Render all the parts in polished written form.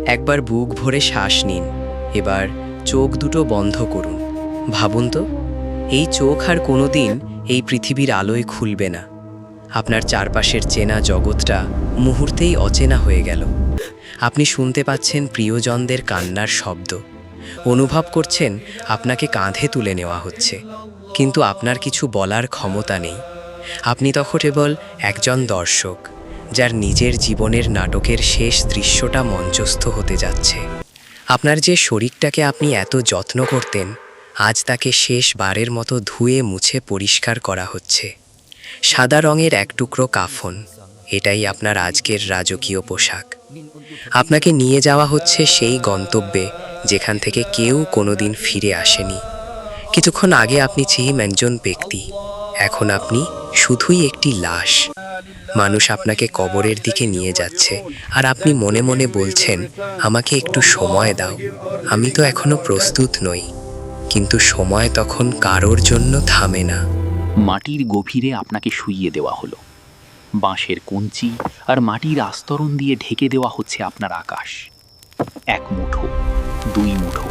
একবার বুক ভরে শ্বাস নিন। এবার চোখ দুটো বন্ধ করুন। ভাবুন তো, এই চোখ আর কোনোদিন এই পৃথিবীর আলোয় খুলবে না। আপনার চারপাশের চেনা জগৎটা মুহূর্তেই অচেনা হয়ে গেল। আপনি শুনতে পাচ্ছেন প্রিয়জনদের কান্নার শব্দ, অনুভব করছেন আপনাকে কাঁধে তুলে নেওয়া হচ্ছে, কিন্তু আপনার কিছু বলার ক্ষমতা নেই। আপনি তখন কেবল একজন দর্শক, যার নিজের জীবনের নাটকের শেষ দৃশ্যটা মঞ্চস্থ হতে যাচ্ছে। আপনার যে শরীরটাকে আপনি এত যত্ন করতেন, আজ তাকে শেষবারের মতো ধুয়ে মুছে পরিষ্কার করা হচ্ছে। সাদা রঙের এক টুকরো কাফন, এটাই আপনার আজকের রাজকীয় পোশাক। আপনাকে নিয়ে যাওয়া হচ্ছে সেই গন্তব্যে যেখান থেকে কেউ কোনোদিন ফিরে আসেনি। কিছুক্ষণ আগে আপনি ছিলেন একজন ব্যক্তি, এখন আপনি শুধুই একটি লাশ। মানুষ আপনাকে কবরের দিকে নিয়ে যাচ্ছে, আর আপনি মনে মনে বলছেন, আমাকে একটু সময় দাও, আমি তো এখনো প্রস্তুত নই। কিন্তু সময় তখন কারোর জন্য থামে না। মাটির গভীরে আপনাকে শুইয়ে দেওয়া হলো। বাঁশের কঞ্চি আর মাটির আস্তরণ দিয়ে ঢেকে দেওয়া হচ্ছে আপনার আকাশ। এক মুঠো, দুই মুঠো,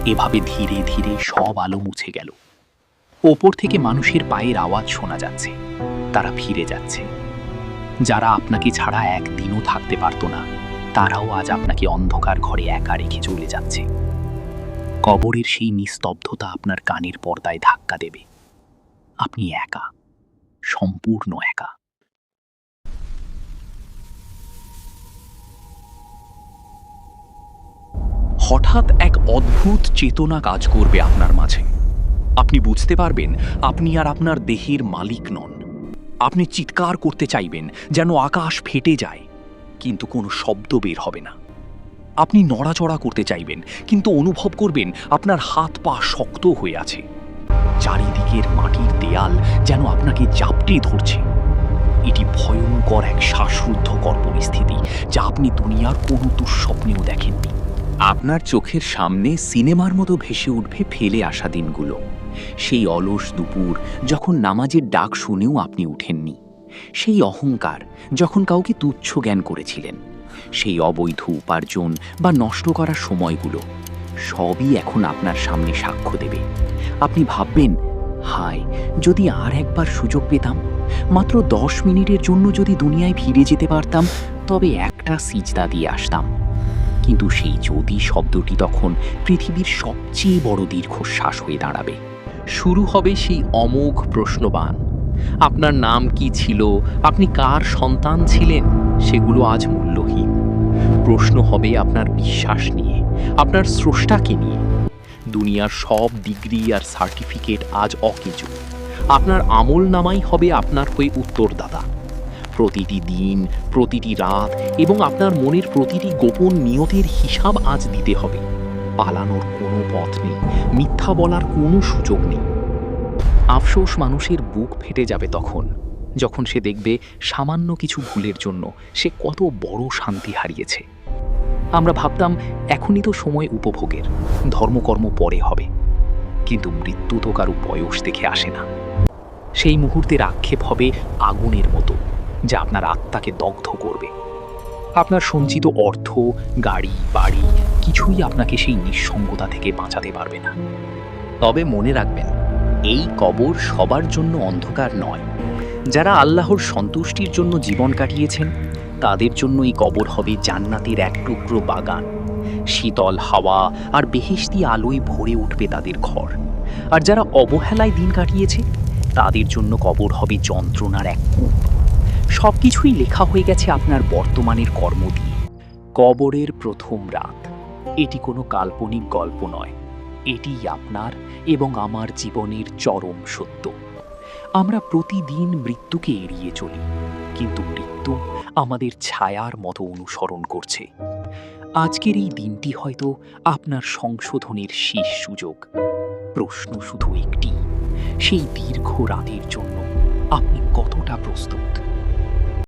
এভাবে ধীরে ধীরে সব আলো মুছে গেল। ওপর থেকে মানুষের পায়ের আওয়াজ শোনা যাচ্ছে, তারা ফিরে যাচ্ছে। যারা আপনাকে ছাড়া একদিনও থাকতে পারত না, তারাও আজ আপনাকে অন্ধকার ঘরে একা রেখে চলে যাচ্ছে। কবরের সেই নিস্তব্ধতা আপনার কানের পর্দায় ধাক্কা দেবে। আপনি একা, সম্পূর্ণ একা। হঠাৎ এক অদ্ভুত চেতনা কাজ করবে আপনার মাঝে। আপনি বুঝতে পারবেন আপনি আর আপনার দেহের মালিক নন। আপনি চিৎকার করতে চাইবেন যেন আকাশ ফেটে যায়, কিন্তু কোনো শব্দ বের হবে না। আপনি নড়াচড়া করতে চাইবেন, কিন্তু অনুভব করবেন আপনার হাত পা শক্ত হয়ে আছে। চারিদিকের মাটির দেয়াল যেন আপনাকে জাপটে ধরছে। এটি ভয়ঙ্কর এক শ্বাসরুদ্ধকর পরিস্থিতি, যা আপনি দুনিয়ার কোনো দুঃস্বপ্নেও দেখেননি। আপনার চোখের সামনে সিনেমার মতো ভেসে উঠবে ফেলে আসা দিনগুলো। সেই অলস দুপুর যখন নামাজের ডাক শুনেও আপনি উঠেননি। সেই অহংকার যখন কাউকে তুচ্ছ জ্ঞান করেছিলেন। সেই অবৈধ উপার্জন বা নষ্ট করার সময়গুলো সবই এখন আপনার সামনে সাক্ষ্য দেবে। আপনি ভাববেন, হায়, যদি আর একবার সুযোগ পেতাম, মাত্র 10 মিনিটের জন্য যদি দুনিয়ায় ফিরে যেতে পারতাম, তবে একটা সিজদা দিয়ে আসতাম। কিন্তু সেই যদি শব্দটি তখন পৃথিবীর সবচেয়ে বড় দীর্ঘশ্বাস হয়ে দাঁড়াবে। শুরু হবে সেই অমোঘ প্রশ্নবাণ। আপনার নাম কি ছিল, আপনি কার সন্তান ছিলেন, সেগুলো আজ মূল্যহীন। প্রশ্ন হবে আপনার বিশ্বাস নিয়ে, আপনার স্রষ্টাকে নিয়ে। দুনিয়ার সব ডিগ্রি আর সার্টিফিকেট আজ অকেজো। আপনার আমল নামাই হবে আপনার হয়ে উত্তরদাতা। প্রতিটি দিন, প্রতিটি রাত এবং আপনার মনের প্রতিটি গোপন নিয়তের হিসাব আজ দিতে হবে। পালানোর কোনো পথ নেই, মিথ্যা বলার কোনো সুযোগ নেই। আফসোস মানুষের বুক ফেটে যাবে তখন, যখন সে দেখবে সামান্য কিছু ভুলের জন্য সে কত বড় শান্তি হারিয়েছে। আমরা ভাবতাম এখনই তো সময় উপভোগের, ধর্মকর্ম পরে হবে। কিন্তু মৃত্যু তো কারো বয়স দেখে আসে না। সেই মুহূর্তের আক্ষেপ হবে আগুনের মতো, যা আপনার আত্মাকে দগ্ধ করবে। আপনার সঞ্চিত অর্থ, গাড়ি, বাড়ি কিছুই আপনাকে সেই নিঃসঙ্গতা থেকে বাঁচাতে পারবে না। তবে মনে রাখবেন, এই কবর সবার জন্য অন্ধকার নয়। যারা আল্লাহর সন্তুষ্টির জন্য জীবন কাটিয়েছেন, তাদের জন্য এই কবর হবে জান্নাতের এক টুকরো বাগান। শীতল হাওয়া আর বেহেশতি আলোয় ভরে উঠবে তাদের ঘর। আর যারা অবহেলায় দিন কাটিয়েছে, তাদের জন্য কবর হবে যন্ত্রণার এক কূপ। সবকিছুই লেখা হয়ে গেছে আপনার বর্তমানের কর্ম দিয়ে। কবরের প্রথম রাত, এটি কোনো কাল্পনিক গল্প নয়। এটিই আপনার এবং আমার জীবনের চরম সত্য। আমরা প্রতিদিন মৃত্যুকে এড়িয়ে চলি, কিন্তু মৃত্যু আমাদের ছায়ার মতো অনুসরণ করছে। আজকের এই দিনটি হয়তো আপনার সংশোধনের শেষ সুযোগ। প্রশ্ন শুধু একটি, সেই দীর্ঘ রাতের জন্য আপনি কতটা প্রস্তুত?